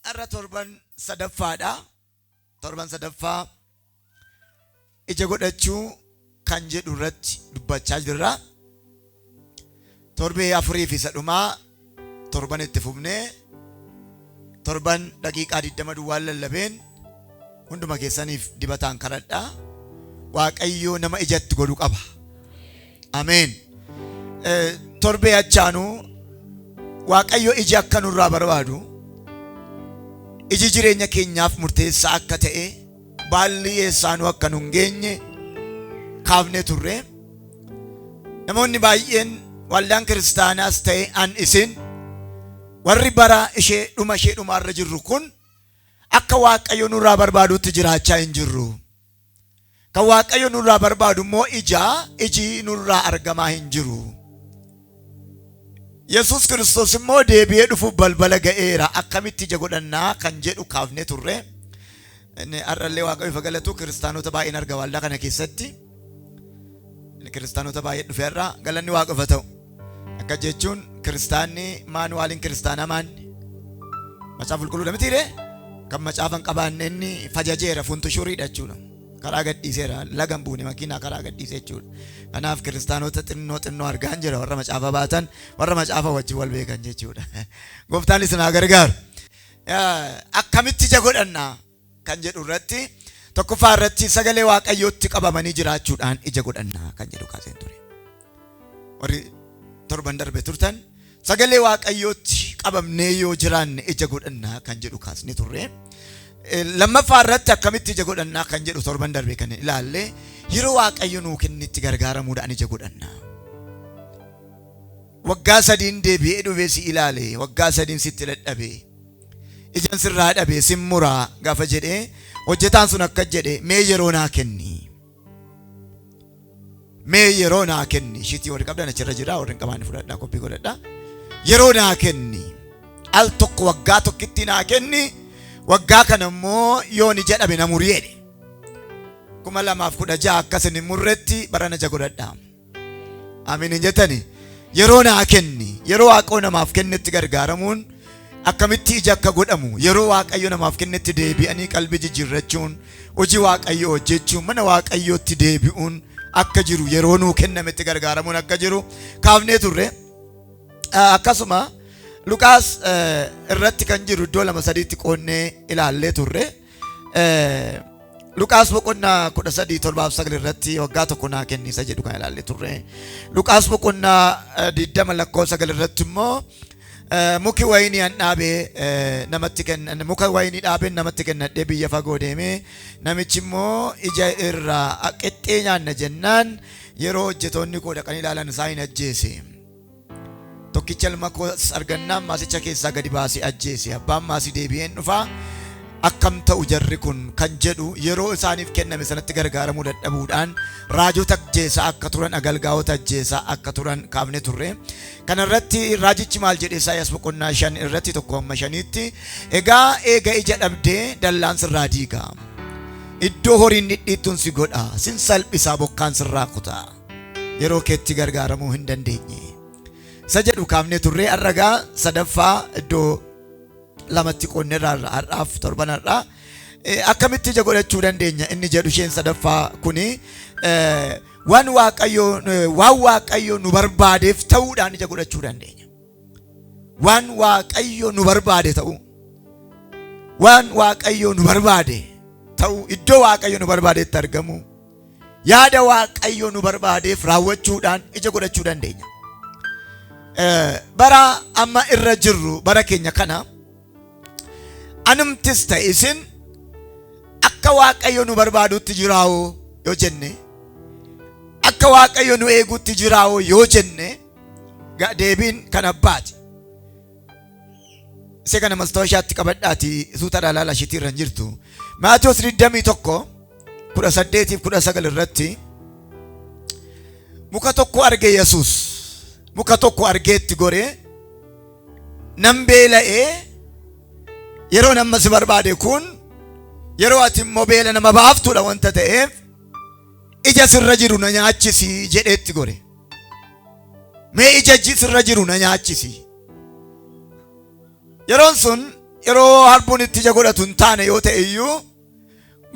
Arra torban sadaffaadha. Torban sadaffaa ija godhachuu kan jedhu irratti dubbachaa jirra. Torbee afurii fi sadhumaa torban itti fufnee torban daqiiqaa 20 duwwaan lallabeen hunduma keessaniif dibataan kadhadhaa. Waaqayyo nama ijatti godhu qaba. Ameen. Torbee achaanu Waaqayyo iji akka nurraa barbaadu, iji jireenya keenyaaf murteessaa akka ta'e, baalli eessaanuu akka nu hin geenye kaafnee turre. Namoonni baay'een waldaan kiristaanaas ta'e an isin warri bara ishee dhumaarra jirru kun akka Waaqayyo nurraa barbaadutti jiraachaa hin jirru. Kan Waaqayyo nurraa barbaadu immoo iji nurraa argamaa hin jiru. Yesus Kiristoos immoo deebi'ee dhufuuf balbala ga'eera. Akkamitti ija godhannaa kan jedhu kaafnee turre. Har'allee Waaqayyo ifa galatu kiristaanota baay'een arga waldaa kana keessatti. Kiristaanota baay'ee dhufeerra galanni Waaqayyo ta'u. Akka jechuun kiristaanni maanuwaaliin kiristaanaa maanni? Macaafa qulqulluudha mitiire? Kan macaafa hin qabaanne inni fajajeera funtushuriidha jechuudha. Karaa gadhiiseera lagan buune makiinaa karaa gadhiise jechuudha. Kanaaf kiristaanota xinnoo argaan jira warra macaafa baatan warra macaafa wajjin wal beekan jechuudha. Gooftaan isin haa gargaaru. Akkamitti ija godhannaa kan jedhu irratti tokkoffaa irratti sagalee Waaqayyootti qabamanii jiraachuudhaan ija godhannaa kan jedhu kaaseen ture. Warri torban darbe turtan sagalee Waaqayyootti qabamnee yoo jiraanne ija godhannaa kan jedhu kaasni turre. Lammaffaa irratti akkamitti ija godhannaa kan jedhu torban darbe kan ilaalle yeroo Waaqayyo nuu kennitti gargaaramuudhaan ija godhannaa. Waggaa 3 deebi'ee dhufee si ilaale, waggaa 3 sitti dadhabee, ijaan sirraa dhabee simmuraa gaafa jedhee hojjetaan sun akka jedhe mee yeroo naa kenni. Mee yeroo naa kenni. Shiitii warri qabdan achirra jira, warri hin qabaanne fudhadhaa koppii godhadhaa. Yeroo naa kenni. Al tokko waggaa tokkitti naa kenni. Waggaa kana immoo yoon ija dhabe na muriidhe. 2016 akkasin hin murretti barana ija godhadhaa. Amiin hin jettani. Yeroo naa kenni. Yeroo Waaqayyo namaaf kennetti gargaaramuun akkamitti ija akka godhamu, yeroo Waaqayyo namaaf kennetti deebi'anii qalbii jijjiirrachuun, hojii Waaqayyo hojjechuun, mana Waaqayyootti deebi'uun akka jiru, yeroo nuu kennametti gargaaramuun akka jiru kaafnee turre. Akkasuma Luqaas irratti kan jiru iddoo 2-3tti qoonnee ilaallee turre. Luqaas boqonnaa 13:7-9 irratti waggaa tokko naa kennisa jedhu kan ilaallee turre. Luqaas boqonnaa 20:9 irratti immoo muki wayinii an dhaabee namatti kenna, muka wayinii dhaabeen namatti kennadhee biyya fagoo deemee namichi immoo ija irraa qixxee nyaanna jennaan yeroo hojjetoonni koo dhaqanii ilaalan isaa hin ajjeese. Tokkicha ilma koos argannaan maasicha keessaa gadi baasee ajjeese. Abbaan maasii deebi'een dhufaa akkam ta'u jarri kun kan jedhu yeroo isaaniif kenname sanatti gargaaramuu dadhabuudhaan raajota ajjeesaa akka turan, agalgaa'ota ajjeesaa akka turan kaafne turre. Kana irratti raajichi maal jedhe Isaayyaas boqonnaa 5 irratti 1-5tti egaa eega ija dhabdee dallaan sirraa diiga, iddoo horiin dhidhiittuun si godha, sin salphisaa bokkaan sirraa kutaa, yeroo keetti gargaaramuu hin dandeenye. Isa jedhu kaafne turre. Arragaa sadaffaa iddoo 2tti qoonnee har'aaf torban har'aa akkamitti ija godhachuu dandeenya inni jedhu isheen sadaffaa kuni waan Waaqayyo nu barbaadeef ta'uudhaan ija godhachuu dandeenya. Waan Waaqayyo nu barbaade ta'u, waan Waaqayyo nu barbaade ta'u, iddoo Waaqayyo nu barbaadetti argamu, yaada Waaqayyo nu barbaadeef raawwachuudhaan ija godhachuu dandeenya. Bara amma irra jirru bara keenya kana anumtis ta'e isin akka Waaqayyo nu barbaadutti jiraawoo yoo jenne, akka Waaqayyo nu eegutti jiraawoo yoo jenne deebiin kan abbaati. Isee kana mastaawashaatti qabadhaati suuta dhalaala ishiitii irra jirtu. Maatiyos 21:18-19 irratti muka tokko arge Yesus. Muka tokko argeetti goree nan beela'ee yeroo nama si barbaade kun yeroo ati immoo beela nama baaftuudha wanta ta'eef ija sirra jiru na nyaachisi jedheetti gore. Mee ija sirra jiru na nyaachisi. Yeroon sun yeroo harbuun itti ija godhatu hin taane yoo ta'e iyyuu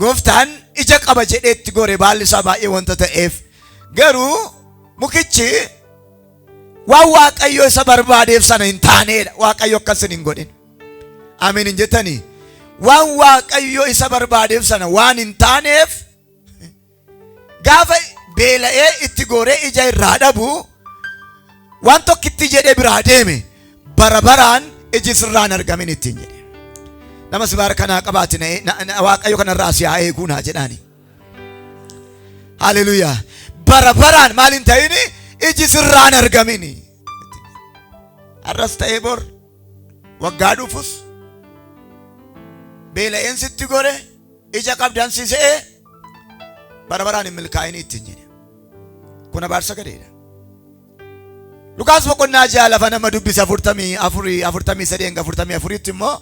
gooftaan ija qaba jedhee itti gore baalli isaa baay'ee wanta ta'eef garuu mukichi waan Waaqayyo isa barbaadeef sana hin taaneedha. Waaqayyo akkasin hin godhin. Amiin hin jettanii? Waan Waaqayyo isa barbaadeef sana waan hin taaneef gaafa beela'ee itti goree ija irraa dhabu waan tokkitti jedhee biraa deeme bara baraan iji sirraan argamin ittiin jedhe. Nama si baara kanaa qabaati Waaqayyo kanarraa si haa eeguu naa jedhaani. Haleluuyaa. Bara baraan maal hin ta'ini iji sirraan argamini. Arras ta'ee bor waggaa dhufus beela'een sitti gore ija qabdansisee bara baraan hin milkaa'ini ittiin jedhe. Kun abaarsa gadeedha. Luqaas boqonnaa 6 lafa nama dubbisa 43 immoo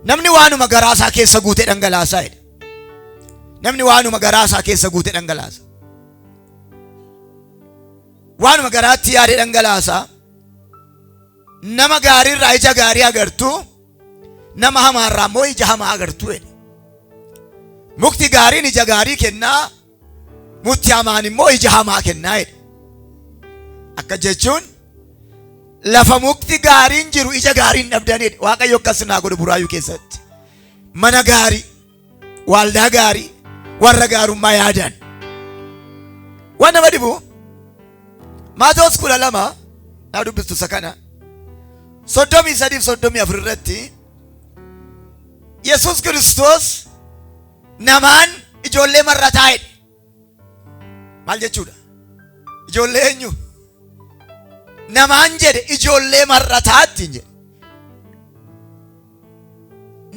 namni waanuma garaasaa keessa guute dhangalaasaa jedha. Namni waanuma garaasaa keessa guute dhangalaasa. Waanuma garaatti yaade dhangalaasaa. Nama gaariirraa ija gaarii agartu, nama hamaarraa immoo ija hamaa agartu jedha. Mukti gaariin ija gaarii kennaa, mukti hamaan immoo ija hamaa kennaa jedha. Akka jechuun lafa mukti gaariin jiru ija gaariin dhabdanidha. Waaqayyo akkas naa godhu Buraayyuu keessatti. Mana gaarii, waldaa gaarii, warra gaarummaa yaadan. Waan nama dhibu Maatewos 12 naa dubbistu isa kana 33-34 irratti Yesuus Kiristoos namaan ijoollee marrataa jedhe. Maal jechuudha? Ijoollee eenyu? Namaan jedhe ijoollee marrataatti jedhe.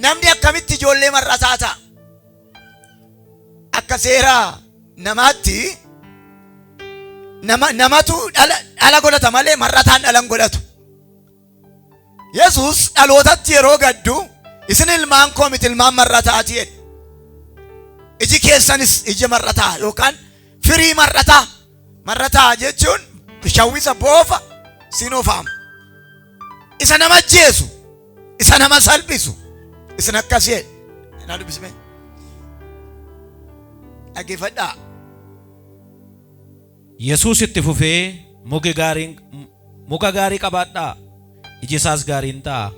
Namni akkamitti ijoollee marrataa ta'a? Akka seeraa namaatti namatu dhala godhata malee marrataan dhalan godhatu. Yesuus dhalootatti yeroo gaddu isin ilmaan koo miti ilmaan marrataati jedhe. Iji keessanis ija marrataa yookaan firii marrataa. Marrataa jechuun shawwisa boofa sinoofaam. Isa nama ajjeesu, isa nama salphisu, isin akkas jedhe. Naa dubbisme. Dhaggeeffadhaa. Yesuus itti fufee muka gaarii qabaadhaa, iji isaas gaariin ta'a.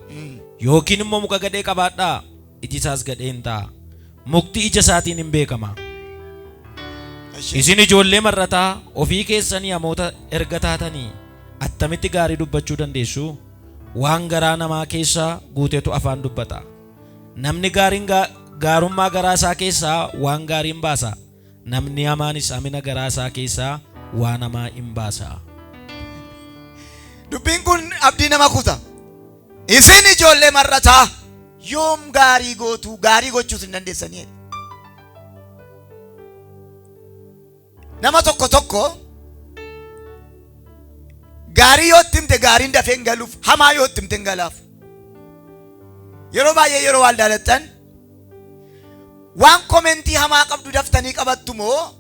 Yookiin immoo muka gadhee qabaadhaa, iji isaas gadheen ta'a. Mukti ija isaatiin hin beekama. Isin ijoollee marrataa ofii keessanii hamoota erga taatanii attamitti gaarii dubbachuu dandeessu? Waan garaa namaa keessaa guutetu afaan dubbata. Namni gaariin gaarummaa garaa isaa keessaa waan gaariin baasa. Namni hamaanis hamina garaa isaa keessaa waan hamaa hin baasa. Dubbiin kun abdii nama kuta. Isin ijoollee marrataa yoom gaarii gootu? Gaarii gochuus hin dandeessanii. Nama tokko gaarii yoo timte gaariin dafee hin galuuf, hamaa yoo timte hin galaaf. Yeroo baay'ee yeroo wal daalattan waan komentii hamaa qabdu daftanii qabattu moo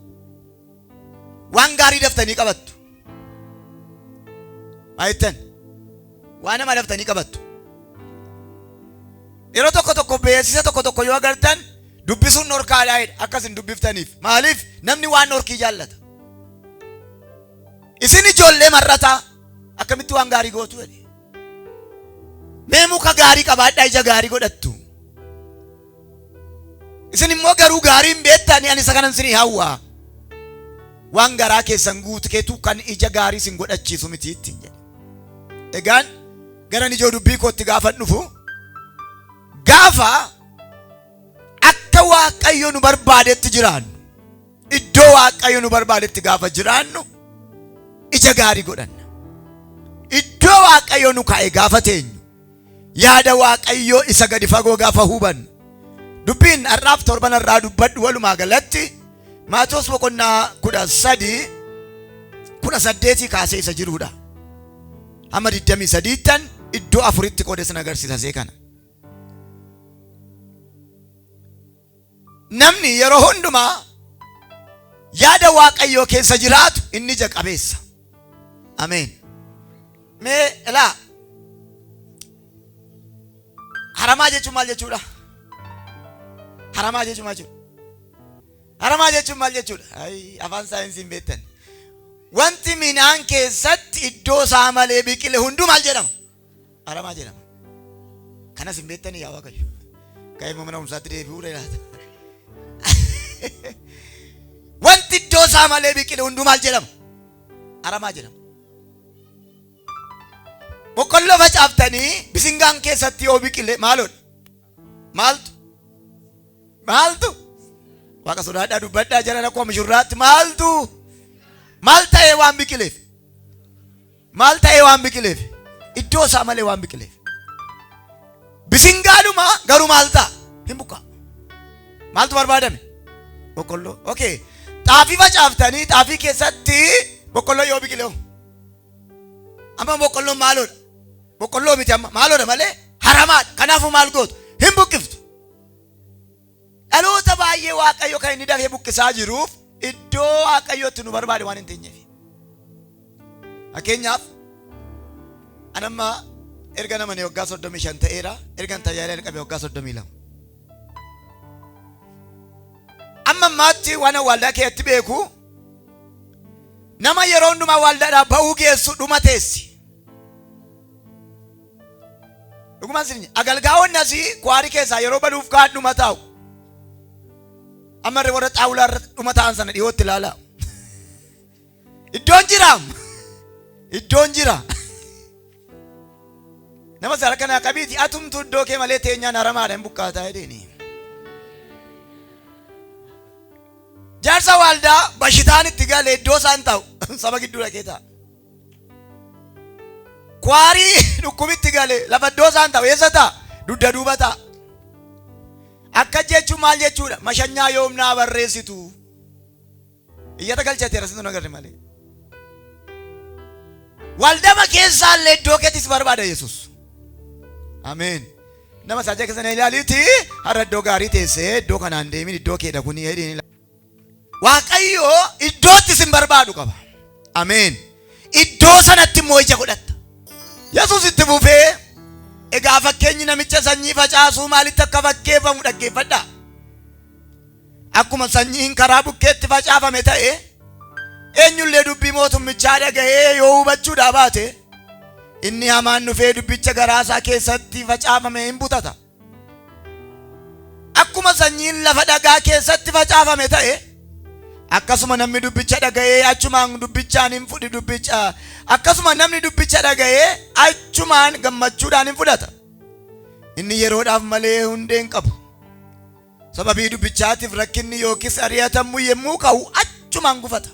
waan gaarii daftanii qabattu? Maayittan waan nama daftanii qabattu. Yeroo tokko beeksisa tokko yoo agartan dubbisuun norkaadhaa'edha akkasin dubbiftaniif. Maaliif? Namni waan norkii jaallata. Isin ijoollee marrataa akkamitti waan gaarii gootu jedhe. Mee muka gaarii qabaadhaa ija gaarii godhattu. Isin immoo garuu gaariin beektanii ani isa kanan isinii hawwaa. Waan garaa keessan guuteetu kan ija gaarii isin godhachiisu miti ittiin jedhe. Egaan garan ijoo dubbii kootti gaafan dhufu gaafa akka Waaqayyo nu barbaadetti jiraannu, iddoo Waaqayyo nu barbaadetti gaafa jiraannu ija gaarii godhanna. Iddoo Waaqayyo nu kaa'e gaafa teenyu, yaada Waaqayyo isa gadi fagoo gaafa hubannu. Dubbiin har'aaf torban irraa dubbadhu walumaa galatti Maatewos boqonnaa 13-18 kaasee isa jirudha. Hamma 23 iddoo 4tti qoode sin agarsiisa kana. Namni yeroo hundumaa yaada Waaqayyoo keessa jiraatu inni ija qabeessa. Ameen. Mee ilaa Haramaa jechuun maal jechuudha? Haramaa jechuun maal jechuudha? Haramaa jechuun maal jechuudha? Afaan saayinsiin beektan. Wanti midhaan keessatti iddoo isaa malee biqile hunduu maal jedhama? Haramaa jedhama. Kanas hin beektanii yaa Waaqayyo. Ka'ee mana humsaatti deebi'uu laata? Wanti iddoo isaa malee biqile hunduu maal jedhama? Haramaa jedhama. Boqqolloo facaaftanii bisingaan keessatti yoo biqile maalodha? Maaltu? Maaltu? Waaqa sodaadhaa dubbadhaa jalan akkuma mishurraatti maaltu? Maal ta'ee waan biqileef? Maal ta'ee waan biqileef? Iddoo isaa malee waan biqileef. Bisingaadhuma garuu maal ta'a? Hin buqqaa. Maaltu barbaadame? Boqqolloo. Okay. Xaafii facaaftanii xaafii keessatti boqqolloo yoo biqile hoo? Amma boqqolloon maalodha? Boqqolloo miti amma maalodha malee haramaadha. Kanaafuu maal gootu? Hin buqqiftu. Dhaloota baay'ee Waaqayyo kan inni dafee buqqisaa jiruuf iddoo Waaqayyootti nu barbaade waan hin teenyeef. Fakkeenyaaf anamma erga nama waggaa 35 ta'eera, erga tajaajila qabe waggaa 32. Amma ammaatti waan waldaa keessatti beeku nama yeroo hundumaa waldaadhaa ba'uu geessu dhuma teessi. Dhugumaan sirni agalgaa'onni asii kwaarii keessaa yeroo baduuf kaan dhuma taa'u. Amma warra xaawulaa irra dhuma ta'an sana dhiyootti ilaala. Iddoon jiraam. Iddoon jira. Nama sara kana qabiiti atumtu iddoo kee malee teenyaan haramaadha hin buqqaataa jedheni. Jaarsa waldaa bashitaan itti galee iddoo isaan ta'u saba gidduu dhaqee ta'a. Kwaarii dhukkubitti galee lafa iddoo isaan ta'u eessa ta'a? Dudda duuba ta'a. Akka jechuun maal jechuudha? Mashanyaa yoomnaa barreessitu. Iyyata galchate rasitu nagarre malee. Waldama keessaa illee iddoo keettis barbaada Yesuus. Ameen. Nama saajaa keessan ilaaliiti har'a iddoo gaarii teessee iddoo kanaan deemin iddoo kee dhaquni hedhiin. Waaqayyo iddootti sin barbaadu qaba. Ameen. Iddoo sanatti immoo ija godhatta. Yesuus itti fufee egaa fakkeenyi namicha sanyii facaasuu maalitti akka fakkeeffamu dhaggeeffadha. Akkuma sanyiin karaa bukkeetti facaafame ta'e eenyullee dubbii mootummichaa dhaga'ee yoo hubachuudhaa baate inni hamaan dhufee dubbicha garaasaa keessatti facaafame hin butata. Akkuma sanyiin lafa dhagaa keessatti facaafame ta'e akkasuma namni dubbicha dhaga'ee achumaan dubbichaan hin fudhi dubbicha. Akkasuma namni dubbicha dhaga'ee achumaan gammachuudhaan hin fudhata. Inni yeroodhaaf malee hundee hin qabu. Sababii dubbichaatiif rakkinni yookiis ari'atamuu yemmuu ka'u achumaan gufata.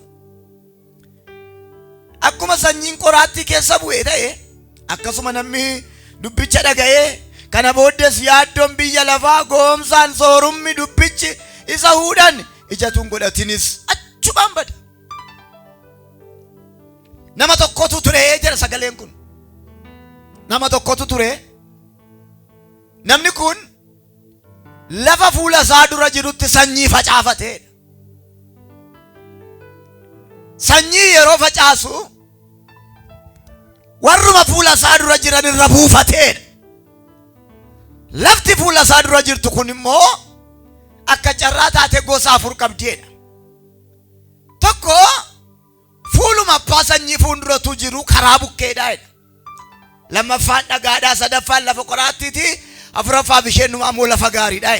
Akkuma sanyiin qoraattii keessa bu'e ta'e akkasuma namni dubbicha dhaga'ee kana booddees yaaddoon biyya lafaa goomsaan soorummi dubbichi isa huudhan ijatuun godhatinis achumaan bada. Nama tokkotu ture jira sagaleen kun. Nama tokkotu ture. Namni kun lafa fuula isaa dura jirutti sanyii facaafateedha. Sanyii yeroo facaasu warruma fuula isaa dura jiran irra buufateedha. Lafti fuula isaa dura jirtu kun immoo akka carraa taate gosa 4 qabdeedha. Tokko fuuluma abbaa sanyii fuulduratu jiru karaa bukkeedha. Lammaffaan dhagaadhaa, sadaffaan lafa qoraattiiti, afuraffaa bisheenuma ammoo lafa gaariidha.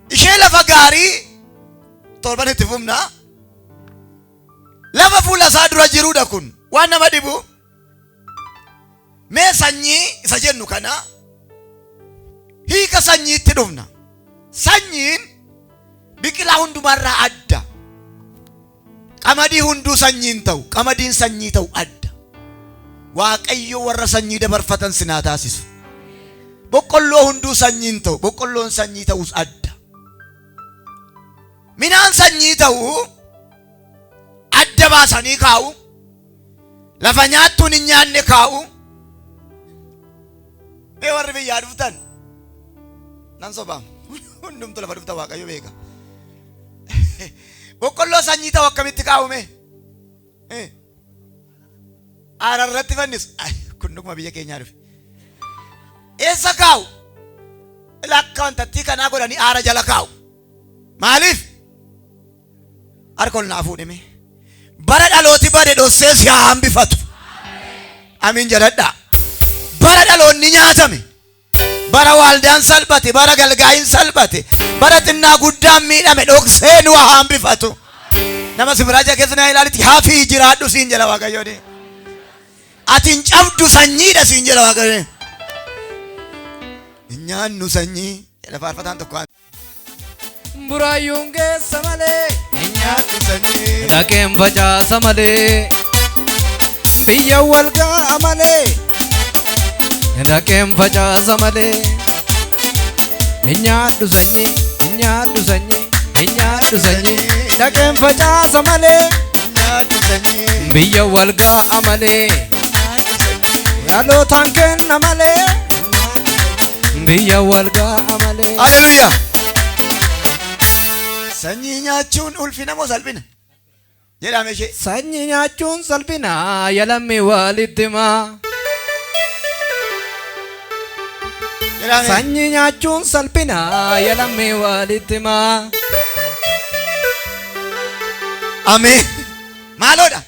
Ishee lafa gaarii torban itti fufna. Lafa fuula isaa dura jiruudha kun waan nama dhibu. Mee sanyii isa jennu kana hiika sanyiitti dhufna. Sanyiin biqilaa hundumarraa adda. Qamadii hunduu sanyiin ta'u, qamadiin sanyii ta'u adda. Waaqayyo warra sanyii dabarfatan sinaa taasisu. Boqqolloo hunduu sanyiin ta'u, boqqolloon sanyii ta'us adda. Midhaan sanyii ta'u adda baasanii kaa'u. Lafa nyaattuun hin nyaanne kaa'u. Mee warri biyyaa dhuftan nan sobaa hundumtu lafa dhufta Waaqayyo beeka. Boqqolloo sanyii ta'u akkamitti kaa'ume? aararratti fannisu. Kun dhuguma biyya keenyaa dhufe. Eessa kaa'u? Lakka wantattii kanaa godhanii aara jala kaa'u. Maaliif? Harka ol naa fuudhime. Bara dhalooti bade dhossee si haa hambifatu. Amiin jedhadhaa. Bara dhaloonni nyaatame. Bara waaldaan salphate. Bara galgaayin salphate. Bara xinnaa guddaan miidhame dhoksee nu haa hambifatu. Nama sibiraaja keessa na ilaalitti haafii jiraadhu siin jedha Waaqayyoon. Ati hin cabdu sanyiidha siin jedha Waaqayyoon. Nyaannu sanyii jedha faarfataan tokko. Buraayyuun keessa malee Nyaannu sanyii. dhaqeen facaasa malee biyya wal ga'a malee dhaqeen facaasa malee nyaadhu sanyii nyaadhu sanyii nyaadhu sanyii dhaqeen facaasa malee Nyaannu sanyii. biyya wal ga'a malee dhalootaan kenna malee biyya wal ga'a malee. Hallelujah. Sanyii nyaachuun ulfina moo salphina? Jedhame ishee. Sanyii nyaachuun salphina yalammi walitti himaa. Jedhame. Sanyii nyaachuun salphina yalammi walitti himaa. Ameen. Maaloodha?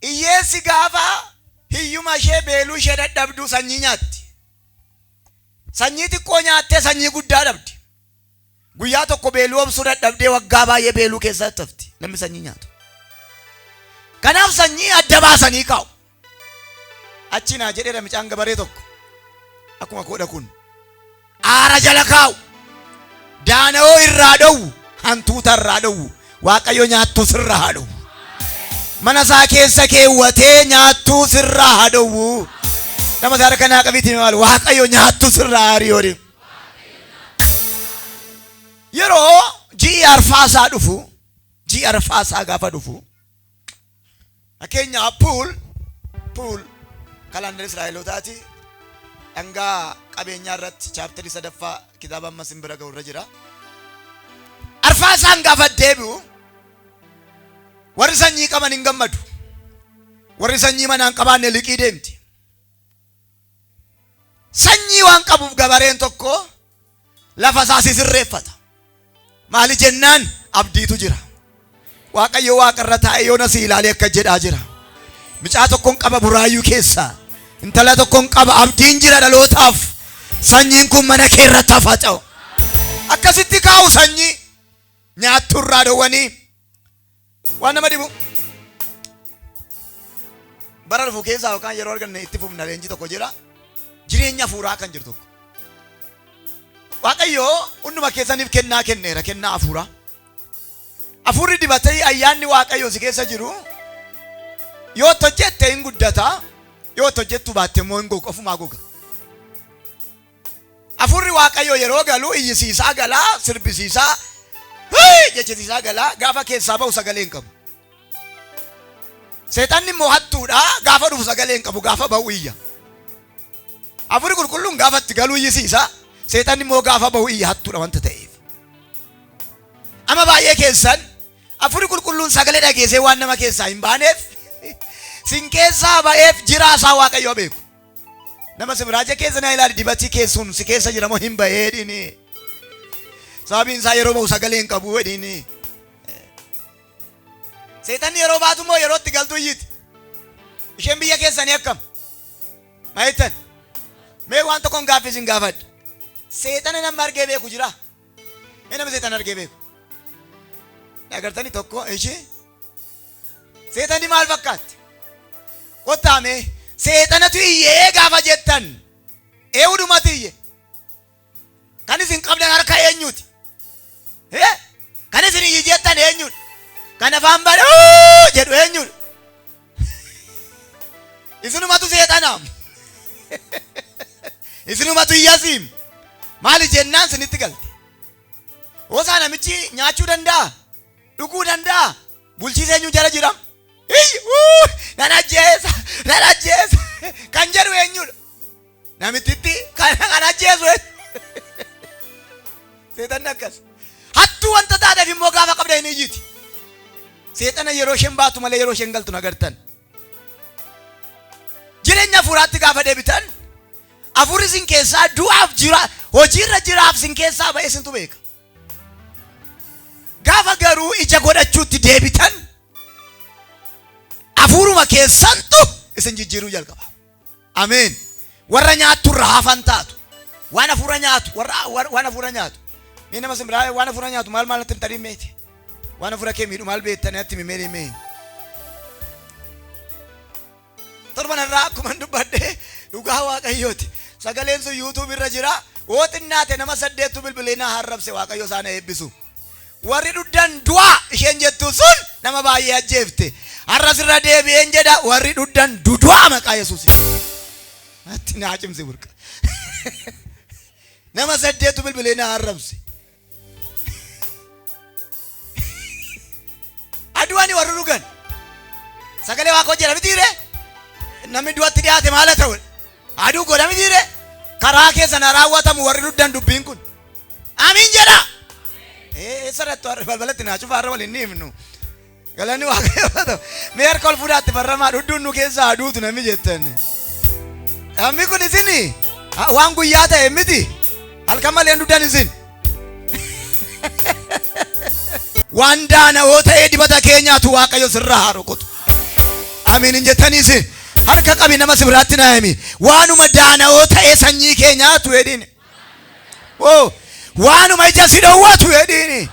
Hiyyeessi gaafa hiyyuma ishee beeluu ishee dadhabdu sanyii nyaatti. Sanyii xiqqoo nyaattee sanyii guddaa dhabdi. Guyyaa tokko beeluu obsuu dadhabdee waggaa baay'ee beeluu keessatti hafti namni sanyii nyaatu. Kanaaf sanyii adda baasanii kaa'u. Achi naa jedheera mucaan gabaree tokko. Akkuma koodha kun. Aara jala kaa'u. Daana'oo irraa dhowwu. Hantuuta irraa dhowwu. Waaqayyo nyaattuu sirraa haa dhowwu. Mana isaa keessa keewwatee nyaattuu sirraa haa dhowwu. Nama isaa harka naa qabiitiin maal Waaqayyo nyaattuu sirraa hariiroo deemu. Yeroo ji'i arfaasaa dhufu, ji'i arfaasaa gaafa dhufu, fakkeenyaaf puul kalaandar Israa'elootaati dhangaa qabeenyaa irratti chaaptarii 3ffaa kitaaba amma simbira ga'u irra jira. Arfaasaan gaafa deebi'u warri sanyii qaban hin gammadu. Warri sanyii manaan qabaanne liqii deemti. Sanyii waan qabuuf gabareen tokko lafa isaa sirreeffata. Maali jennaan abdiitu jira. Waaqayyo waaqa irra taa'ee yoo nasi ilaalee akka jedhaa jira. Mucaa tokkoon qaba buraayyuu keessaa. Intala tokkoon qaba abdiin jira dhalootaaf. Sanyiin kun mana kee irratti haa faca'u. Akkasitti kaa'u sanyii nyaattu irraa dhowwanii. Waan nama dhibu. Bara dhufu keessaa yookaan yeroo arganne itti fufna leenji tokko jira. Jireenya hafuuraa kan jirtu. Waaqayyo hunduma keessaniif kennaa kenneera, kennaa hafuuraa. Hafuurri dibatee ayyaanni Waaqayyo si keessa jiru yoo hojjette hin guddata, yoo hojjettu baatte immoo hin gogu, ofumaa goga. Hafuurri Waaqayyo yeroo galu iyyisiisaa galaa, sirbisiisaa, jechisiisaa galaa, gaafa keessaa ba'u sagalee hin qabu. Seexanni immoo hattuudha, gaafa dhufu sagalee hin qabu, gaafa ba'u iyya. Hafuurri qulqulluun gaafa itti galu iyyisiisaa. Seexanni immoo gaafa ba'u iyya hattuudha wanta ta'eef. Amma baay'ee keessan hafuurri qulqulluun sagalee dhageessee waan nama keessaa hin baaneef sin keessaa ba'eef jiraasaa Waaqayyo beeku. Nama sibiraaja keessa na ilaali dibatii keessuun si keessa jira moo hin ba'ee dhini. Sababiin isaa yeroo ba'u sagalee hin qabu dhini. Seexanni yeroo baatu moo yeroo itti galtu iyyiti. Isheen biyya keessanii akkam? Maayittan. Mee waan tokkoon gaaffii sin gaafadha. Seexana nama argee beeku jira. Mee nama seexana argee beeku. Agartanii tokko ishee. Seexanni maal fakkaatti? Qottaame seexanatu iyyee gaafa jettan. Eewudumatu iyye. Kan isin qabdan harka eenyuuti? Kan isin iyyi jettan eenyuudha? Kan afaan baduu jedhu eenyuudha? Isinumatu seexanaam. Isinumatu iyyasiim. Maali jennaan sinitti galte. Osaa namichi nyaachuu danda'a, dhuguu danda'a, bulchiisa eenyu jala jiram. Nan ajjeesa kan jedhu eenyudha? Namittitti kan ajjeesu seexanni akkas. Hattuu wanta taateef immoo gaafa qabda hin iyyiti. Seexana yeroo isheen baatu malee yeroo isheen galtu nagartan. jireenya hafuuraatti gaafa deebitan hafuurri isin keessaa du'aaf jira hojiirra jiraaf isin keessaa ba'e isintu beeka. Gaafa garuu ija godhachuutti deebitan hafuuruma keessantu isin jijjiiruu jalqaba. Ameen. Warra nyaattu irraa hafan taatu. Waan hafuura nyaatu waan hafuura nyaatu. Mee nama simbiraa waan hafuura nyaatu maal natti hin tarin meeti. Waan hafuura kee miidhu maal beektanii atti mimeen himeen. Torban irraa akkuma dubbadhee dhugaa Waaqayyooti. Sagaleen sun YouTube irra jira. Oo xinnaate nama 8 bilbileenaa harrabse Waaqayyo isaan eebbisu. Warri dhuddan du'a isheen jettu sun nama baay'ee ajjeefte. Har'as irra deebi'een jedha warri dhuddan du'a maqaa Yesuus. Atti naa cimsi burqa. Nama 8 bilbileenaa harrabse. Aduwani warri dhugan. Sagalee Waaqoo jedha mitiire. Namni du'atti dhiyaate maal ta'u? Aduu godha mitiire. Karaa keessa na raawwatamu warri dhuddan dubbiin kun. Amiin jedha. Sarattu har'a balbalatti naa cufa har'a waliin ni himnu. Galanni Waaqayyoo. Mee harka ol fuudhaatti farramaa dhudduun nu keessa aduutu namni jettan. Ammi kun isini waan guyyaa ta'e miti. Halkan malee dhuddan isin. Waan daana'oo ta'ee dibata keenyaatu Waaqayyo sirraa haa rukutu. Amiin hin jettanii isin. Harka qabi nama sibiraatti naa himi. Waanuma daana'oo ta'ee sanyii keenyaatu hedhiin. Waanuma ija si dhowwatu hedhiin.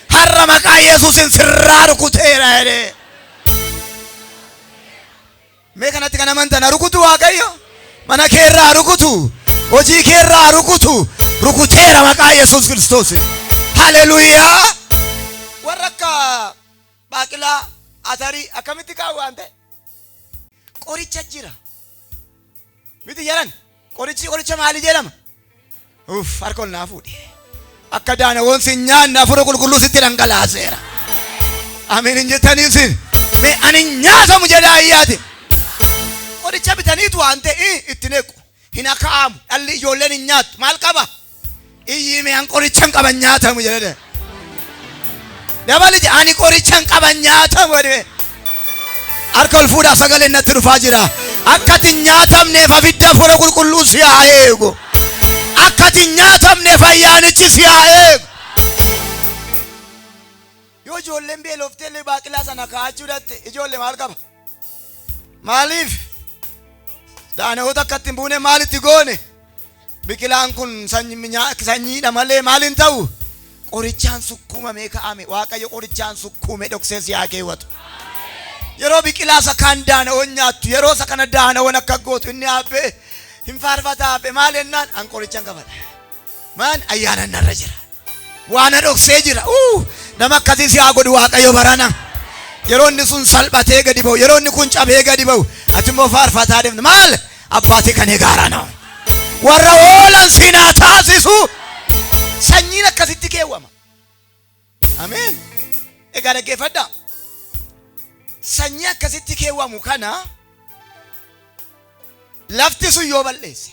Har'a maqaa Yesuusin sirraa rukuteera hedhee. Mee kanatti kan amantan rukutu Waaqayyo. Mana keerraa rukutu. Hojii keerraa rukutu. Rukuteera maqaa Yesuus Kiristoos. Haleluuyaa. Warra akka baaqilaa atarii akkamitti kaawwan ta'e. Qoricha jira. Miti jedhan qoricha maali jedhama? Harka ol naa fuudhe. Akka daana'oon si nyaanna hafuura qulqulluu sitti dhangalaaseera. Amiin hin jettanii isin. Mee ani nyaatamu jedhaa iyyaate. Qoricha bitaniitu waan ta'e itti nequ. Hin akaa'amu. Dhalli ijoolleen hin nyaattu. Maal qaba? Iyyi mee an qoricha hin qaban nyaatamu jedhee. Dabali ani qoricha hin qaban nyaatamu jedhee. Harka ol fuudhaa sagaleen natti dhufaa jira. Akka ati nyaatamneef abidda hafuura qulqulluu si haa eegu. Akka ati nyaatamneef ayyaanichi si haa eegu. Yoo ijoolleen beelofteellee baaqilaa sana kaa'achuu dhatte ijoollee maal qaba? Maaliif? Daana'oota akka ittiin buune maalitti goone? Biqilaan kun sanyiidha malee maal hin ta'u? Qorichaan sukkuumamee kaa'ame. Waaqayyo qorichaan sukkuume dhoksee si haa keewwatu. Yeroo biqilaa sakaan daana'oon nyaattu yeroo sakana daana'oon akka gootu inni haphee hin faarfata haphee maal jennaan an qorichaan qabadha. Maan ayyaana narra jira. Waan dhoksee jira. Nama akkasii si haa godhu Waaqayyo barana. Yeroo inni sun salphatee gadi ba'u yeroo inni kun cabee gadi ba'u ati immoo faarfataa deemte maal abbaati kan eegaara na. Warra oolan sinaa taasisu sanyiin akkasitti keewwama. Ameen. Egaa dhaggeeffadhaa. Sanyii akkasitti keewwamu kana lafti sun yoo balleesse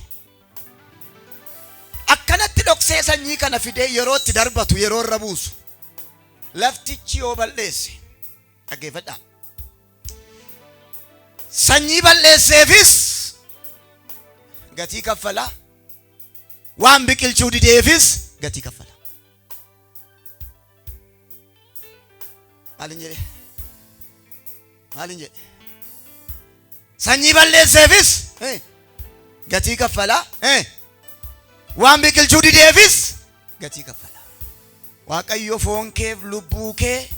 akkanatti dhoksee sanyii kana fidee yeroo itti darbatu yeroo irra buusu laftichi yoo balleesse dhaggeeffadhaa. Sanyii balleesseefis gatii kaffala. Waan biqilchuu dideefis gatii kaffala. Maalin jedhe? Maalin jedhe? Sanyii balleesseefis gatii kaffala. Waan biqilchuu dideefis gatii kaffala. Waaqayyo foon keef lubbuu kee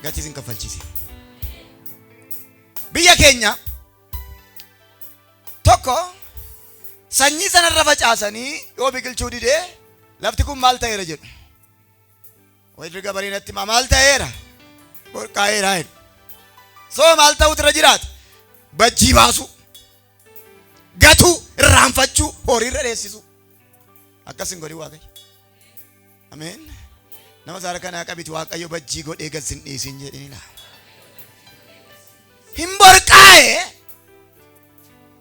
gatii sin kaffalchiise. Biyya keenya tokko sanyii sanarra facaasanii yoo biqilchuu didee lafti kun maal ta'eera jedhu. Wayirri gabariinatti maal ta'eera? Borqaa'eera jedhu. So maal ta'utu irra jiraata? Bajjii baasu, gatuu, irraanfachuu, horii irra dheessisu. Akkasin godhi Waaqayyo. Ameen. Nama saara kanaa qabiti Waaqayyo bajjii godhee gad sin dhiisin jedhinila. Hin borqaa'e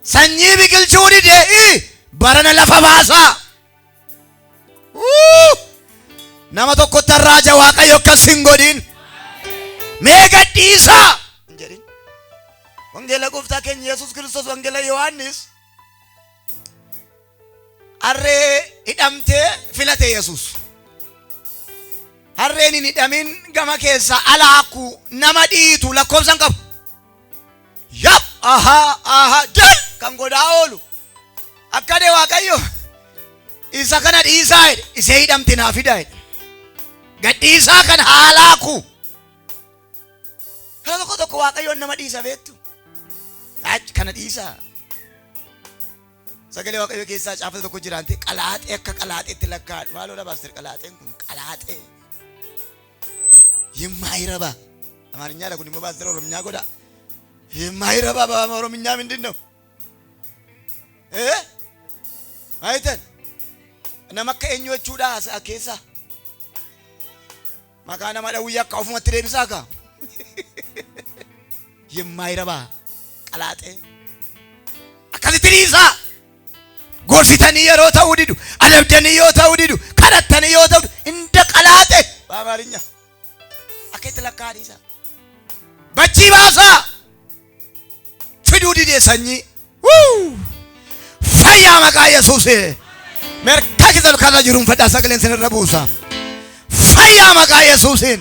sanyii biqilchuu didee barana lafa baasaa. Nama tokkotti arraaja Waaqayyo akkas hin godhin. Mee gad dhiisaa. Wangeela gooftaa keenya Yesuus Kiristoos wangeela Yohaannis harree hidhamtee filate Yesuus. Harreen hin hidhamin gama keessa alaaku nama dhiitu lakkoofsan qabu. Yap aha jal kan godhaa oolu akkade Waaqayyo isa kana dhiisaa jedhe isee hidhamte naa fidaa jedhe gadhiisaa kan haalaaku. Kana tokko Waaqayyoon nama dhiisa beektu kana dhiisaa. Sagalee Waaqayyo keessaa caafata tokko jiraante qalaaxee akka qalaaxeetti lakkaa'adhu. Maaloo Paaster qalaaxeen kun qalaaxee የማይረባ አማርኛ ለጉን መባዝሮ ኦሮምኛ ጎዳ የማይረባ በኦሮምኛ ምንድነው አይተን እና መከኘዎቹ ዳስ አኬሳ ማካና ማዳውያ ካፉ መትደብሳካ የማይረባ ቀላጤ አካዚትሪሳ ጎርሲተን የሮታው ዲዱ አለብደን የሮታው ዲዱ ከረተን የሮታው እንደ ቀላጤ በአማርኛ አከት ለካዲሳ በቺባሳ ፍዱዲ ደሰኝ ፈያ መቃ ኢየሱስ መርካክ ዘል ካዛ ጅሩን ፈዳ ሰገለን ስንረቡሳ ፈያ መቃ ኢየሱስን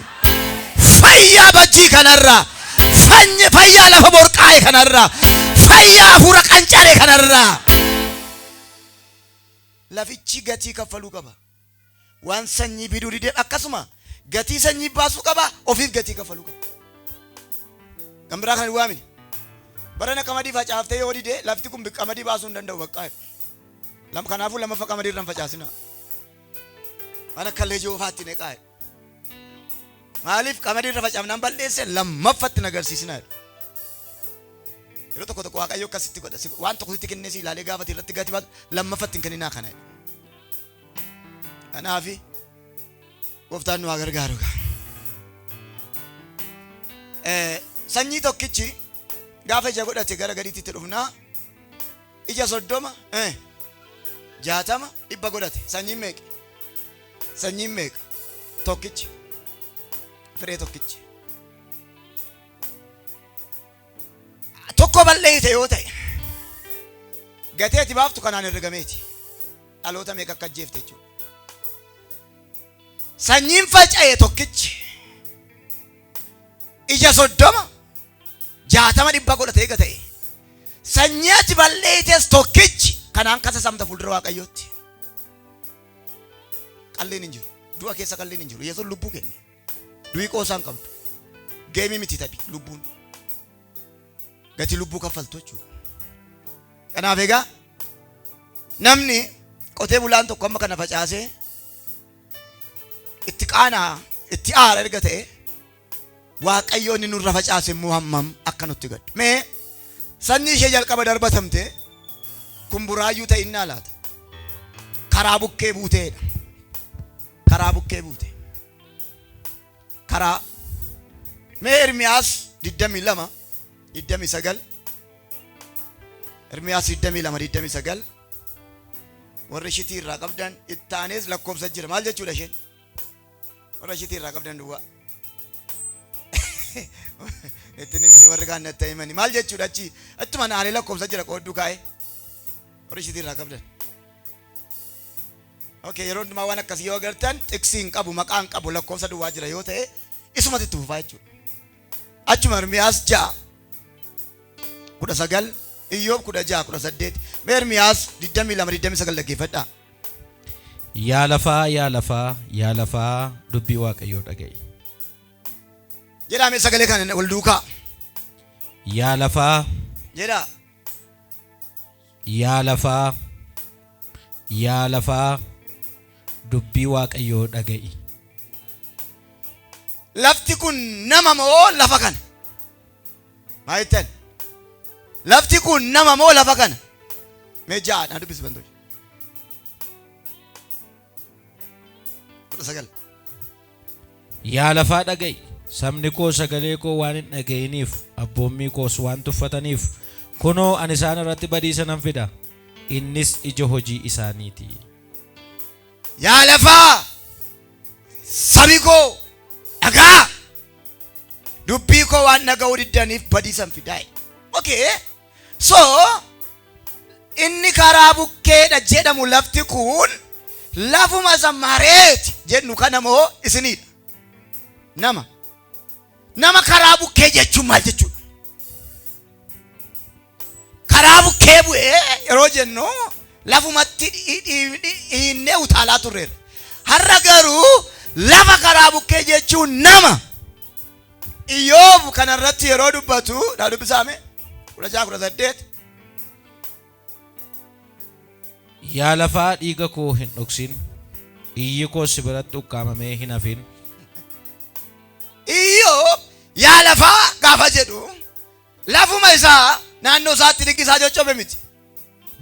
ፈያ በጂ ከነራ ፈኝ ፈያ ለፈቦርቃይ ከነራ ፈያ ፉራ ቀንጫሬ ከነራ ለፍቺ ገቲ ከፈሉ ገባ ዋንሰኝ ቢዱዲ ደ አከስማ ገቲ ሰኝ ባሱ ቀባ ኦፊፍ ገቲ ከፈሉ ቀባ ከምብራ ከን ዋሚን በረነ ቀመዲ ፈጫፍተ ይወዲደ ለፍቲኩም በቀመዲ ባሱ እንደንደው በቃ ለም ከናፉ ለመፈቀመዲ ረን ፈጫስና አነ ከለጆ ፋቲ ነቃይ ማሊፍ ቀመዲ ረፈጫም ናም በልደሰ ለመፈት ነገር ሲስና ይሮ ተቆ ተቆ አቀዮ ከስቲ ቆደ ዋን ተቆ ሲቲ ከነሲ ላለ ጋፈት ይረት ገቲ ባ ለመፈት እንከኒና ከነ አናፊ ወፍታኑ አገር ጋሩጋ ሰኚ ቶክቺ ጋፈ ጀጎዳቲ ገረ ገዲቲ ትዱፍና ኢጃ ሶዶማ ጃታማ ዲባ ጎዳቲ ሰኚ ሜቅ ቶክቺ ፍሬ ቶክቺ ቶኮ በለይተ ዮተ ገቴቲ ባፍቱ ከናን ረገሜቲ አሎታ ሜቅ ከጀፍተቹ ሰኚን ፈጫዬ ቶክቺ ኢጃ ሶዶማ ጃታማ ዲባ ጎዳቲ ገተ ሰኚያቲ በለይተስ ቶክቺ ከናን ከሰሰምተ ፉልድራ ዋቀዮቲ ቀሊን እንጂ ዱአ ከሰ ቀሊን እንጂ የሰው ልቡ ከነ ዱይ ቆሳን ቀብዱ ጌሚ ምትታዲ ልቡን ገቲ ልቡ ከፈልቶቹ ከናፌጋ ነምኒ ቆቴ ቡላን ተቆም ከነፈጫሴ ኢትቃና ኢትአር እርገተ ዋቀዮን ኑር ፈጫሴ ሙሐመም አከኑት ገድ ሜ ሰኒ ሸጀል ቀበ ደርበተምቴ ኩምቡራዩ ተይናላት ከራቡኬ ቡቴ ከራቡኬ ቡቴ ከራ ሜ ኤርሚያስ ዲደሚ ለማ ዲደሚ ሰገል ኤርሚያስ ዲደሚ ለማ ዲደሚ ሰገል ወረሽቲ ራቀብዳን ኢታኔስ ለኮብሰ ጅር ማል ጀቹ ለሽን ወረሽቲ ራቀብዳን ዱዋ እትኒ ሚኒ ወርጋነ ተይመኒ ማል ጀቹ ዳቺ እትማና አለ ለኮብሰ ጅር ቆዱ ካይ ወረሽቲ ራቀብዳን ኦኬ የሮንድ ማዋና ከሲዮ ገርተን ጥክሲን ቀቡ መቃን ቀቡ ለኮብሰ ዱዋ ጅራ ዮቴ ኢስመት ትፋይቹ አቹ ኤርሚያስ ጃ ኩዳ ሰገል ኢዮብ ኩዳ ጃ ኩዳ ሰደት ኤርሚያስ ዲደሚ ለማ ዲደሚ ሰገል ለጌፈዳ ያለፋ ዱቢ ዋቀዮ ደገይ ጀዳሜ ሰገሌ ካነ ወልዱካ ያለፋ ጀዳ ያለፋ ዱቢ ዋቀዮ ደገይ lafti kun nama moo lafa kana maayten lafti kun nama moo lafa kana meja na dubis bando sagal yaa lafa dhagay sabni koo sagalee koo waan hin dhagayiniif abboommii koos waan tuffataniif kunoo ani isaan irratti badiisa nan fida innis ija hojii isaaniiti yaa lafa sabi koo dhagaa dubbii koo waan dhaga'uu diddaniif badiisan fidaa'e Okay, so inni karaa bukkeedha jedhamu lafti kun lafuma Samaariyaati jennu kana moo isinidha? Nama karaa bukkee jechuun maal jechuudha? Karaa bukkee bu'ee yeroo jennu lafumatti dhiinnee utaalaa turreera. Har'a garuu lafa karaa bukkee jechuun nama. Iyyoob kanarratti yeroo dubbatu daa dubbisaame 16:18 Yaa lafaa dhiiga koo hin dhoksin, iyyi koo si biratti ukkaamamee hin hafin. Iyyoob yaa lafaa gaafa jedhu lafuma isaa naannoo isaatti dhigisaa jechoobe miti.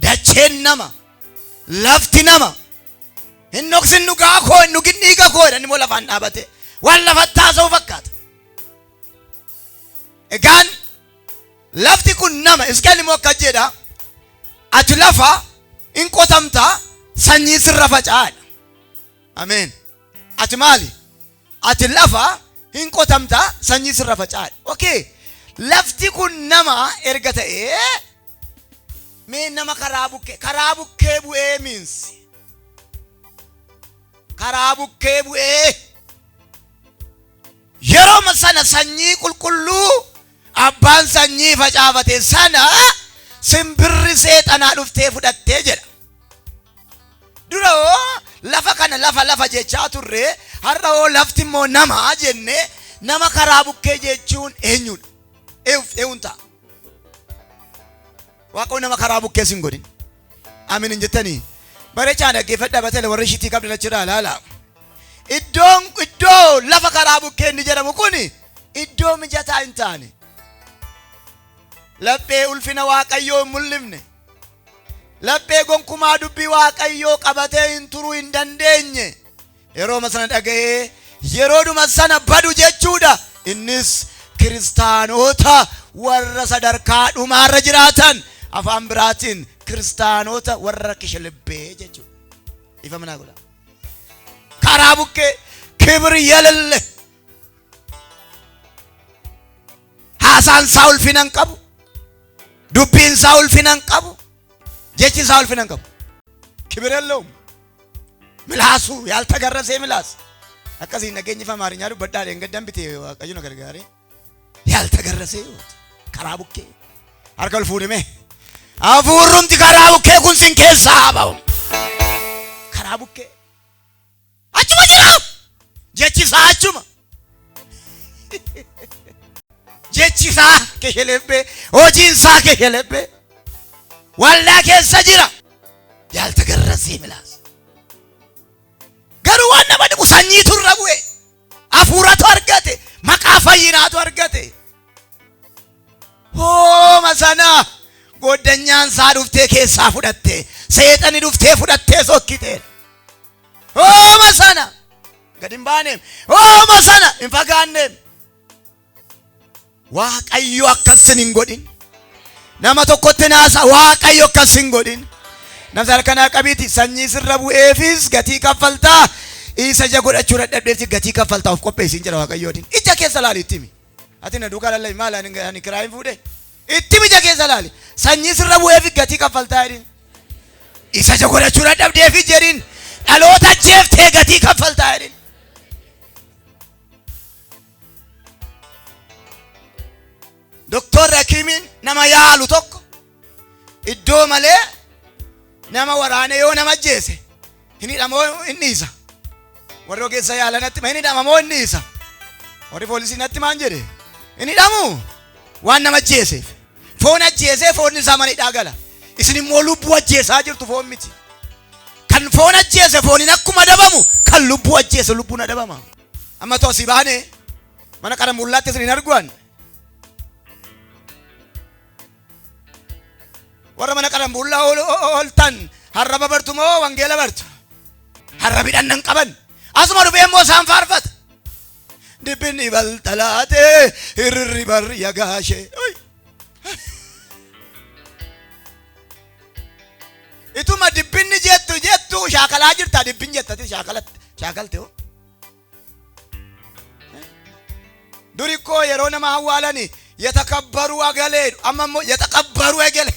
Dacheen nama, lafti nama. Hin dhoksin dhugaa koo, hin dhugin dhiiga koo jedhan immoo lafaan dhaabate waan lafatti haasa'u fakkaata. Egaan lafti kun nama Hisqeel immoo akka jedha ati lafa in qotamta sanyii sirra faca'aadha. Ameen. Ati maali? Ati lafa in qotamta sanyii sirra faca'aadha. Okay. Lafti kun nama erga ta'ee mee nama karaa bukkee bu'ee means karaa bukkee bu'ee yeroo sana sanyii qulqulluu abbaan sanyii facaafate sana simbirri seexanaa dhuftee fudhattee jedha. Duroo lafa kana lafa jechaa turre har'a lafti immoo nama jenne nama karaa bukkee jechuun eenyudha? Eenyuun ta'a? Waaqoo nama karaa bukkee sin godhin. Amiin hin jettanii? Bareechaan dhaggeeffadhaa batale warri shitii qabdan achirraa ilaala. Iddoo lafa karaa bukkee inni jedhamu kun iddoo mijataa hin taane. Laphee ulfina Waaqayyoo hin mul'ifne. Laphee gonkumaa dubbii Waaqayyoo qabatee hin turuu hin dandeenye. Yeroo sana dhaga'ee yeroodhuma sana badu jechuudha. Innis kiristaanota warra sadarkaa dhumaarra jiraatan afaan biraatiin kiristaanota warra kishilibbee jechuudha. Ifa manaa godha. Karaa bukkee kibri yalalle. Haasaan isaa ulfina hin qabu. Dubbiin isaa ulfina hin qabu. Jechi isaa ulfina hin qabu. Kibri yalla'u. Milaasu yaaltagarrasee milaas. Akkasiin nageenyi fa maarinyaa dubbadhaa dheengaddan bitee Waaqayyo na gargaaree. Yaaltagarrasee karaa bukkee. Harka ol fuudhime. Hafuurumti karaa bukkee kun sin keessaa haa ba'u. Karaa bukkee. Achuma jira. Jechi isaa achuma. Jechi isaa keshelebbee. Hojiin isaa keshelebbee. Waldaa keessa jira. Yaaltagarrasee milaas. Garuu waan nama dhibu sanyiitu irra bu'e. Hafuuratu argate. Maqaa fayyinaatu argate. Hooma sana goddanyaan isaa dhuftee keessaa fudhatte. Seexani dhuftee fudhattee sokkite. Hooma sana gadi hin baaneem. Hooma sana hin fagaanneem. Waaqayyo akkasin hin godhin. Nama tokkotti naasa Waaqayyo akkas hin godhin. Namni halkanaa qabiiti sanyii sirra bu'eefis gatii kaffaltaa. Isa ija godhachuu dadhabdeef gatii kaffaltaa of qopheessin jira Waaqayyoodin. Ija keessa laali ittimi. Ati na duukaa lallai maal ani kiraayin fuudhe. Ittimi ija keessa laali. Sanyii sirra bu'eef gatii kaffaltaa jedhin. Isa ija godhachuu dadhabdeef jedhin. Dhaloota ajjeeftee gatii kaffaltaa jedhin. Doktorri Hakiimiin nama yaalu tokko iddoo malee nama waraane yoo nama ajjeese hin hidhamoo inni isa. Warri ogeessa yaalanatti ma hin hidhamamoo inni isa. Warri poolisii natti maan jedhe hin hidhamu waan nama ajjeeseef. Foon ajjeesee foonni isaa mana hidhaa gala. Isin immoo lubbuu ajjeesaa jirtu foon miti. Kan foon ajjeese fooniin akkuma adabamu kan lubbuu ajjeese lubbuun adabama. Amma toosii baane mana qara mul'aatti isin hin arguan. Warra mana qara mul'aa ooltan harraba bartu moo wangeela bartu? Harrabidhaan nan qaban. Asuma dhufee immoo isaan faarfata. Dibbinni baltalaatee hirri barri yagaashee. Ituma dibbinni jettu shaakalaa jirta dibbin jettati shaakalte hoo. Duri koo yeroo nama hawwaalani የተከበሩ አገሌ አማሞ የተከበሩ አገሌ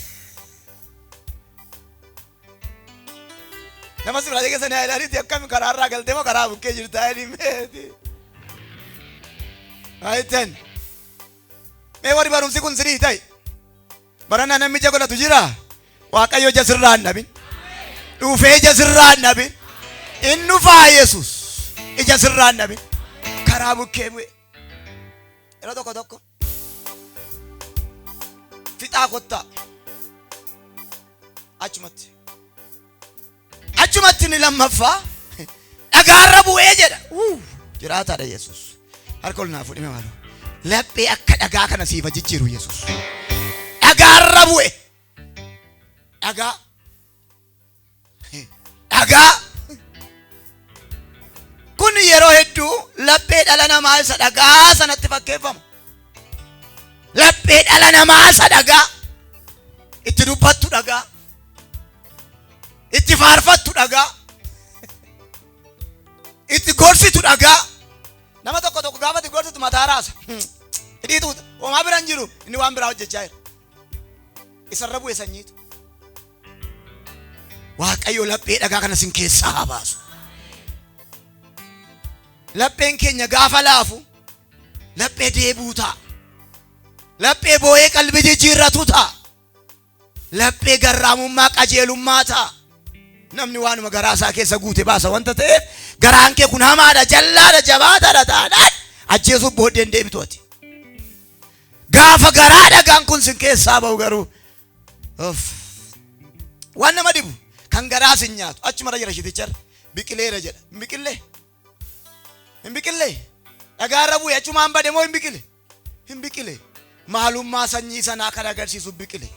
ለማስብ ላይ ገሰና ያላሪት ያከም ከራራ ገልተሞ ከራቡ ከጅርታ አይዲሜቲ አይተን ወሪ ባሩም ሲኩን ስሪ ታይ በረና ነሚጀ ጎለቱ ጅራ ዋቀዮ ጀስራ ነቢን ዱፌ ጀስራ ነቢን ኢኑፋ ኢየሱስ እጀስራ ነቢን ከራቡ ከቡ ረዶኮ ዶኮ ፊጣ ኮታ አቹመትን ለመፋ አጋረቡ እጀዳ ጅራታ ደ ኢየሱስ አርኮልና ፉዲ ማሎ ለጴ አከዳጋ ከነሲፈ ጅጅሩ ኢየሱስ አጋረቡ አጋ ኩን የሮ ሄዱ ለጴ ዳለና ማሰ ዳጋ ሰነት ፈከፈም ለጴ ዳለና ማሰ ዳጋ ኢትዱበቱ ዳጋ ኢትፋርፈቱ ዳጋ ኢትጎርሲቱ ዳጋ nama tokko tokko gaafati gorsitu mataa raasa hidhiitu homaa biraan jiru inni waan biraa hojjechaa jira isarra bu'e sanyiitu waaqayyo laphee dhagaa kana sin keessaa haa baasu lapheen keenya gaafa laafu laphee deebuu ta'a laphee boo'ee qalbii jijjiirratu ta'a laphee garraamummaa qajeelummaa ta'a namni waanuma garaasaa keessa guute baasa wanta ta'eef garaan kee kun hamaadha jallaadha jabaataadha taadhaan ajjeesuuf booddeen deebituuti gaafa garaa dhagaan kun sin keessaa ba'u garuu waan nama dhibu kan garaa sin nyaatu achumara jira shitichar biqileera jedha hin biqille dhagaarra bu'e achumaan bade moo hin biqile maalummaa sanyii sanaa kan agarsiisu biqile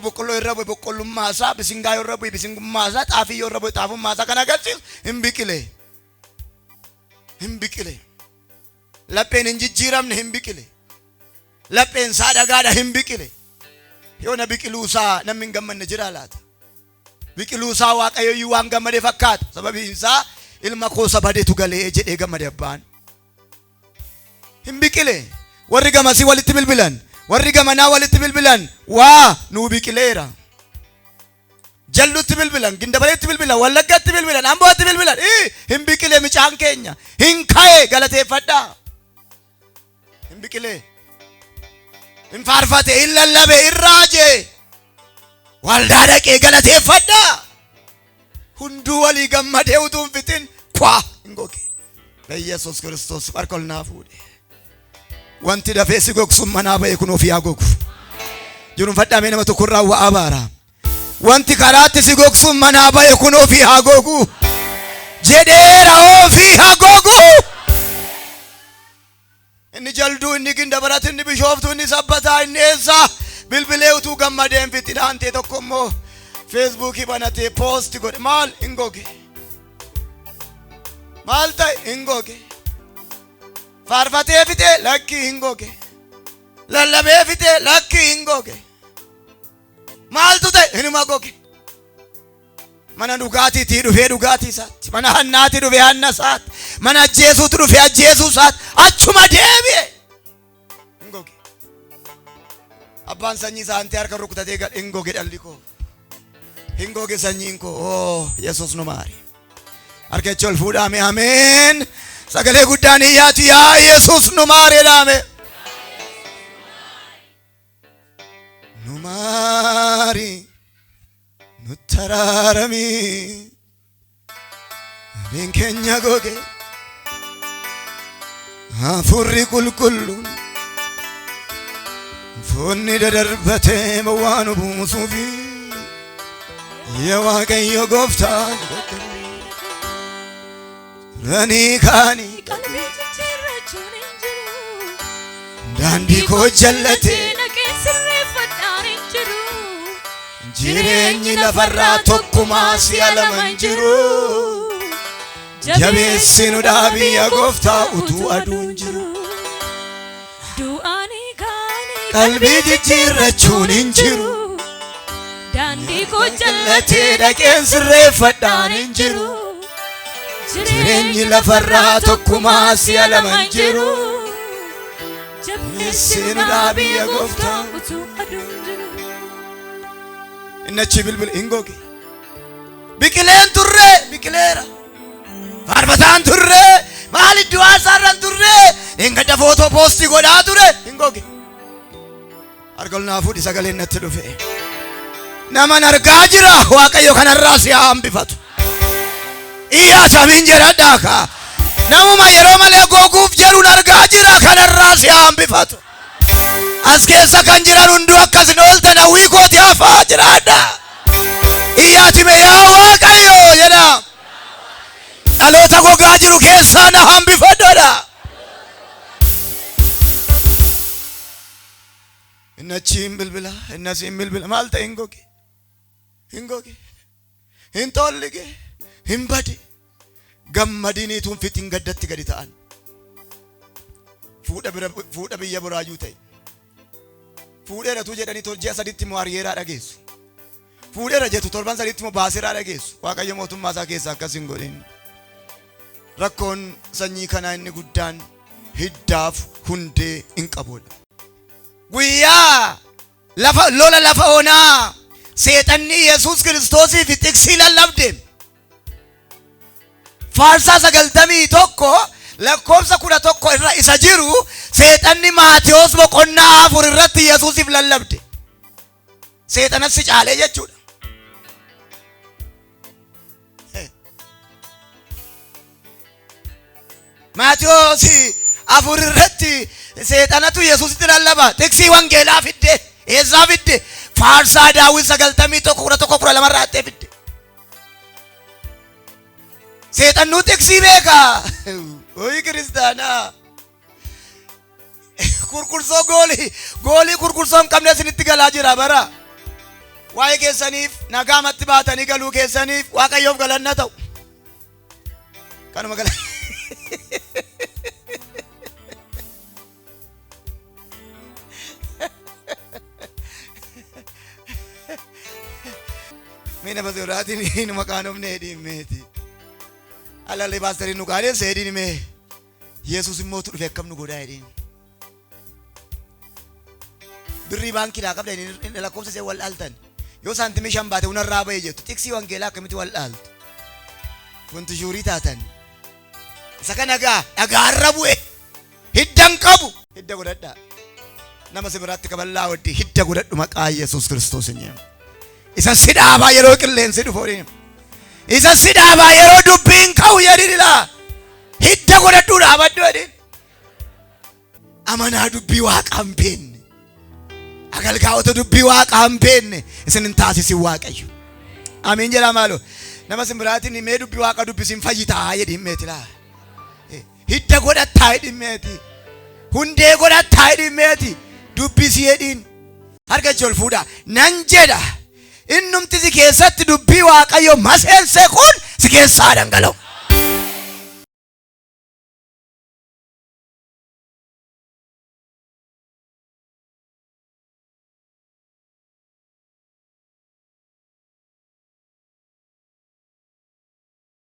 boqqolloo irra bu'e boqqollummaa isaa bisingaa irra bu'e bisingummaa isaa xaafii irra bu'e xaafummaa isaa kan agarsiisu hin biqile lapheen hin jijjiiramne hin biqile lapheen isaa dhagaadha hin biqile yoo na biqiluu isaa namni hin gammanne jira laata biqiluu isaa waaqayyo waan gammade fakkaata sababiin isaa ilma koo sabadeetu galee jedhee gammade abbaan hin biqile warri gamasii walitti bilbilan warri gamanaa walitti bilbilan waa nuu biqileera jallutti bilbilan gindabaleetti bilbilan wallaggatti bilbilan ambootti bilbilan hin biqile micaan keenya hin ka'e galateeffadhaa hin biqile hin faarfate hin lallabe hin raaje waldaa dhaqee galateeffadhaa hunduu walii gammadee utuu hin fixin kwaa hin goge በኢየሱስ ክርስቶስ ባርኮልና fuudhe wanti dafee si gogsuun manaa ba'e kun ofii haa gogu jiruun fadhaamee nama tokko irraa waa abaara wanti karaatti si gogsuun manaa ba'e kun ofii haa gogu jedheera ofii haa gogu inni jalduu inni gindabarat inni bishooftuu inni sabbataa inni eessaa bilbilee utuu gammadeen fixidhaan ta'e tokko immoo feesbuukii banatee poosti godhe maal hin goge maal ta'e hin goge faarfatee fite lakki hin goge lallabee fite lakki hin goge maaltu ta'e hinuma goge mana dhugaatiitii dhufee dhugaatii isaatti mana hannaatii dhufee hanna isaatti mana ajjeesuutti dhufee ajjeesuu isaatti achuma deebi'e hin goge abbaan sanyii isaa antee harka rukutatee gad hin goge dhalli koo hin goge sanyiin koo yesus nu maari harka ichi ol fuudhaame ameen sagalee guddaan iyyaatu yaa yesus nu maari dhaame nu maari nu taraarami abeen keenya goge hafuurri qulqulluun foonni dadarbatee waan buusuufi yaa waaqayyo gooftaan ranii kaanii daandii koo jallatee jireenyi lafarraa tokkumaa si'a lama hin jiru jabeessi nu dhaabii yaa gooftaa utuu aduun jiru qalbii jijjiirrachuun hin jiru daandii koo jallatee dhaqeen sirreeffadhaan hin jiru jireenyi lafarraa tokkumaa si'a lama hin jiru Jabeessinu dhaabiya gooftaa. Innachi bilbil hin goge. Biqileen turre biqileera. Faarfataan turre maal iddoo aasaarran turre hin gadda footoo poostii godhaa ture hin goge. Argal naa fuudhi sagaleen natti dhufe. Naman argaa jira Waaqayyo kanarraa si haa hambifatu. Iyyaa samiin jedhadhaa kaa. Namuma yeroo malee goguuf jedhuun argaa jira kanarraa si haa hambifatu. As keessa kan jiran hunduu akkasin ooltan hawwii kooti hafaa jiraadha. Iyyaa time yaa Waaqayyo jedha. Dhaloota gogaa jiru keessaa na hambifadhodha. Innachiin bilbila innasiin bilbila maal ta'e hin goge. Hin goge. Hin tollige. Hin badi. Gammadiniituun fitiin gaddatti gadi ta'an. Fuudha biyya buraayuu ta'e. Fuudheeratu jedhanii ji'a saditti immoo hariyeeraa dhageessu. Fuudheera jettu torban saditti immoo baaseeraa dhageessu. Waaqayyo mootummaa isaa keessaa akkas hin godhin. Rakkoon sanyii kanaa inni guddaan hiddaaf hundee hin qabudha. Guyyaa lola lafa onaa seexanni Yesuus Kiristoosii fi tiksii lallabde. Faarsaa 91 lakkoofsa 11 irra isa jiru seexanni Maatiyos boqonnaa 4 irratti Yesuusiif lallabde. Seexanas si caalee jechuudha. Maatiyos 4 irratti seexanatu Yesuusitti lallaba. Tiksii wangeelaa fidde. Eessaa fidde? Faarsaa Daawit 91 11 irraa attee fidde. Seexan nu tiksii beeka. Oyi kiristaanaa. Kurkursoo goolii kurkursoo hin qabne isinitti galaa jira bara. Waa'ee keessaniif nagaamatti baatanii galuu keessaniif Waaqayyoof galanna ta'u. Kanuma galanna. Mina basuraatiin inuma qaanofne hedhiimmeeti. Alallee paastariin nu qaaleessa hedhiin himee Yesuus immoo tu dhufe akkam nu godhaa hedhiin. Birrii baankiidhaa qabda inni lakkoofsa ishee wal dhaaltan. Yoo saantimii 5 baate hunarraa ba'e jettu tiksii wangeelaa akkamitti wal dhaaltu. Wanti shuurii taatan. Isa kana dhagaarra bu'e hiddan qabu hidda godhadhaa. Nama si biraatti kaballaa waddi hidda godhadhu maqaa Yesuus Kiristoos hin jedhamu. Isa si dhaabaa yeroo qilleensi dhufu hodhin. Isa si dhaabaa yeroo dubbiin ka'u jedhin ilaa. Hidda godhadhu dhaabadhu jedhin. Amanaa dubbii Waaqaa hin beekne. Agalgaa'ota dubbii Waaqaa hin beekne isin hin taasisin Waaqayyo. Amiin jedhaa maaloo. Nama si biraatiin mee dubbii Waaqa dubbisiin fayyitaa jedhin meeti laa. Hidda godhattaa jedhin meeti. Hundee godhattaa jedhin meeti. Dubbisii jedhin. Harka ol fuudhaa. Nan jedha. Innumti si keessatti dubbii Waaqayyo maseense kun si keessaa dhangala'u.